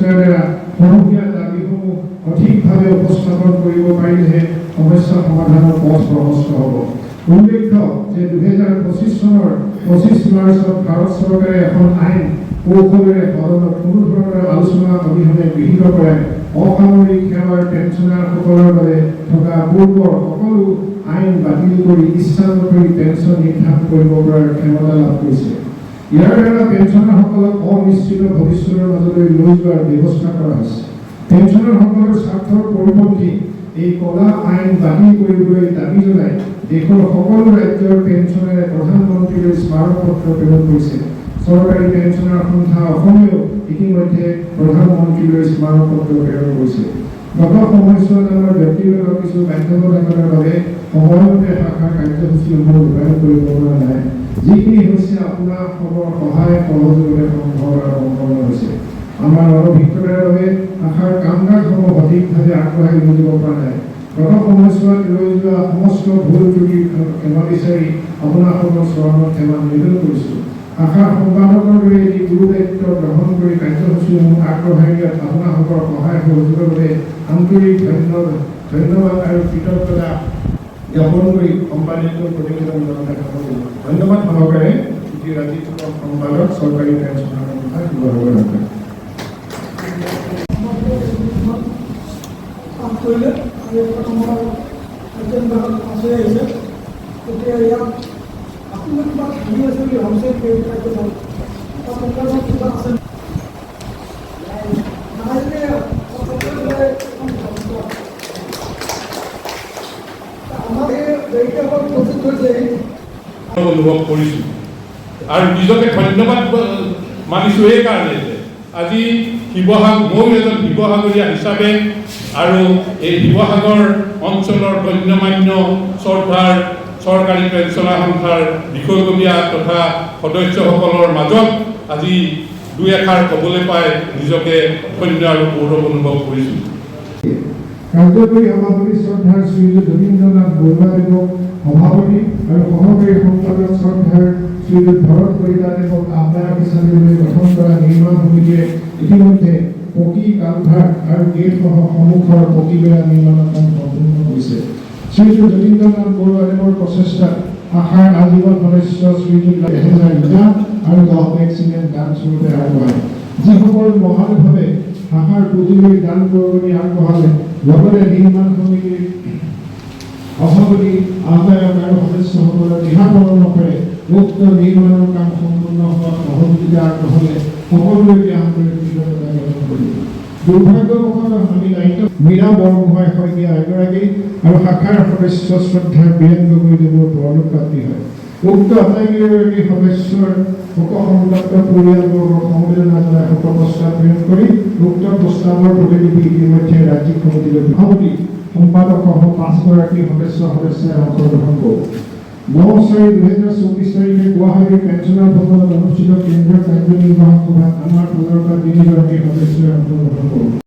সংস্থাৰ দ্বাৰা সমূহীয়া দাবীসমূহ সঠিকভাৱে উপস্থাপন কৰিব পাৰিলেহে সমস্যা সমাধানৰ পথ প্ৰশস্ত হ'ব। উল্লেখ্য যে 2025 চনৰ 25 মাৰ্চত ভাৰত চৰকাৰে এখন আইন কৌশলেৰে সদনত কোনো ধৰণৰ আলোচনা অবিহনে গৃহীত কৰাই অসামৰিক সেৱাৰ পেঞ্চনাৰসকলৰ বাবে থকা পূৰ্বৰ সকলো আইন বাতিল কৰি ইচ্ছানুসৰি পেঞ্চন নিৰ্ধাৰণ কৰিব পৰাৰ ক্ষমতা লাভ কৰিছে। ইয়াৰ দ্বাৰা পেঞ্চনাৰসকলক অনিশ্চিত ভৱিষ্যতৰ মাজলৈ লৈ যোৱাৰ ব্যৱস্থা কৰা হৈছে। পেঞ্চনাৰসকলৰ স্বাৰ্থৰ পৰিপন্থী এই কলা আইন বাতিল কৰিবলৈ দাবী জনাই দেশৰ সকলো ৰাজ্যৰ পেঞ্চনাৰে প্ৰধানমন্ত্ৰীলৈ স্মাৰকপত্ৰ প্ৰেৰণ কৰিছে। চৰকাৰী পেঞ্চনাৰ সংস্থা অসমেও ইতিমধ্যে প্ৰধানমন্ত্ৰীলৈ স্মাৰকপত্ৰ প্ৰেৰণ কৰিছে। গত সময়ছোৱাত আমাৰ ব্যক্তিগত কিছু বাধ্যবাধকতাৰ বাবে সময়মতে শাখাৰ কাৰ্যসূচীসমূহ ৰূপায়ণ কৰিব পৰা নাই, যিখিনি হৈছে আপোনাৰ সহায় সহযোগিতা সম্ভৱ আৰু সম্পন্ন হৈছে। আমাৰ অনভিজ্ঞতাৰ বাবে শাখাৰ কাম কাজসমূহ সঠিকভাৱে আগবঢ়াই লৈ যাব পৰা নাই। গত সময়ছোৱাত ৰৈ যোৱা সমস্ত ভুল ত্ৰুটিৰ ক্ষমা বিচাৰি আপোনালোকৰ চৰণত ক্ষমা নিবেদন কৰিছোঁ। শাখাৰ সম্পাদকৰ দৰে এটি গুৰু দায়িত্ব গ্ৰহণ কৰি কাৰ্যসূচীসমূহ আগবঢ়াই দিয়াত আপোনালোকৰ সহায় সহযোগৰ বাবে আন্তৰিক ধন্যবাদ আৰু কৃতজ্ঞতা জ্ঞাপন কৰি সম্পাদিত প্ৰতিবেদন ধন্যবাদ সহকাৰে ৰাজীৱ সম্পাদক চৰকাৰী পেঞ্চনাৰ সংস্থা শিৱসাগৰ। কৰিলে আৰু আমাৰ অত্যন্তভাৱে আছে আহিছে তেতিয়া ইয়াত আপোনাৰ কিবা ভাবি আছে বুলি ভাবিছে কিবা আছে অনুভৱ কৰিছোঁ আৰু নিজকে ধন্যবাদ মানিছোঁ এই কাৰণে যে আজি ময়ো এজন শিৱসাগৰীয়া হিচাপে আৰু এই শিৱসাগৰ অঞ্চলৰ গণ্যমান্য শ্ৰদ্ধাৰ চৰকাৰী পেঞ্চনাৰ সংস্থাৰ বিষয়ববীয়া তথা সদস্যসকলৰ মাজত আজি দুই এষাৰ ক'বলৈ পাই নিজকে ধন্য আৰু গৌৰৱ অনুভৱ কৰিছোঁ। কাৰ্যকৰী সভাপতি শ্ৰদ্ধাৰ শ্ৰীযুত যতীন্দ্ৰনাথ বৰুৱাদেৱক সভাপতি আৰু সহকাৰী সম্পাদক শ্ৰদ্ধাৰ শ্ৰীযুত ভৰত কলিতাদেৱক আহ্বায়ক হিচাপে লৈ গঠন কৰা নিৰ্মাণ সমিতিয়ে ইতিমধ্যে পকী কালভাৰ্ট আৰু গেটসহ সন্মুখৰ পকীবেৰা নিৰ্মাণৰ কাম সম্পূৰ্ণ কৰিছে। শ্ৰীযুত যতীন্দ্ৰনাথ বৰুৱাদেৱৰ প্ৰচেষ্টাত শাখাৰ আজীৱন সদস্য শ্ৰীযুত 1000 ইটা আৰু 10 বেগ চিমেণ্ট দান স্বৰূপে আগবঢ়ায়। যিসকল মহানভাৱে শাখাৰ পুঁজিলৈ দান বৰঙণি আগবঢ়ালে লগতে নিৰ্মাণ সমিতিৰ সভাপতি আহ্বায়ক আৰু সদস্যসকলৰ দিহা পৰামৰ্শৰে উক্ত নিৰ্মাণৰ কাম সম্পূৰ্ণ হোৱাত সহযোগিতা আগবঢ়ালে সকলোকে আন্তৰিক কৃতজ্ঞতা জ্ঞাপন কৰিলোঁ। দুৰ্ভাগ্যবশতঃ আমি দায়িত্ব মীৰা বৰগোহাঁই শইকীয়া এগৰাকী আৰু শাখাৰ সদস্য শ্ৰদ্ধাৰ বীৰেন গগৈদেৱৰ পৰলোকপ্ৰাপ্তি হয়। উক্ত আটাইকেইগৰাকী সদস্যৰ শোকসন্তপ্ত পৰিয়ালবৰ্গৰ সমবেদনা জনাই শোক প্ৰস্তাৱ প্ৰেৰণ কৰি উক্ত প্ৰস্তাৱৰ প্ৰতিলিপি ইতিমধ্যে ৰাজ্যিক সমিতিলৈ সভাপতি সম্পাদকসহ 5 গৰাকী সদস্যই অংশগ্ৰহণ কৰোঁ। 9/4/2024 তাৰিখে গুৱাহাটীৰ পেঞ্চনাৰ ভৱনত অনুষ্ঠিত কেন্দ্ৰীয় কাৰ্যনিৰ্বাহক সভাত আমাৰ ফালৰ পৰা 3 গৰাকী সদস্যই অংশগ্ৰহণ কৰোঁ।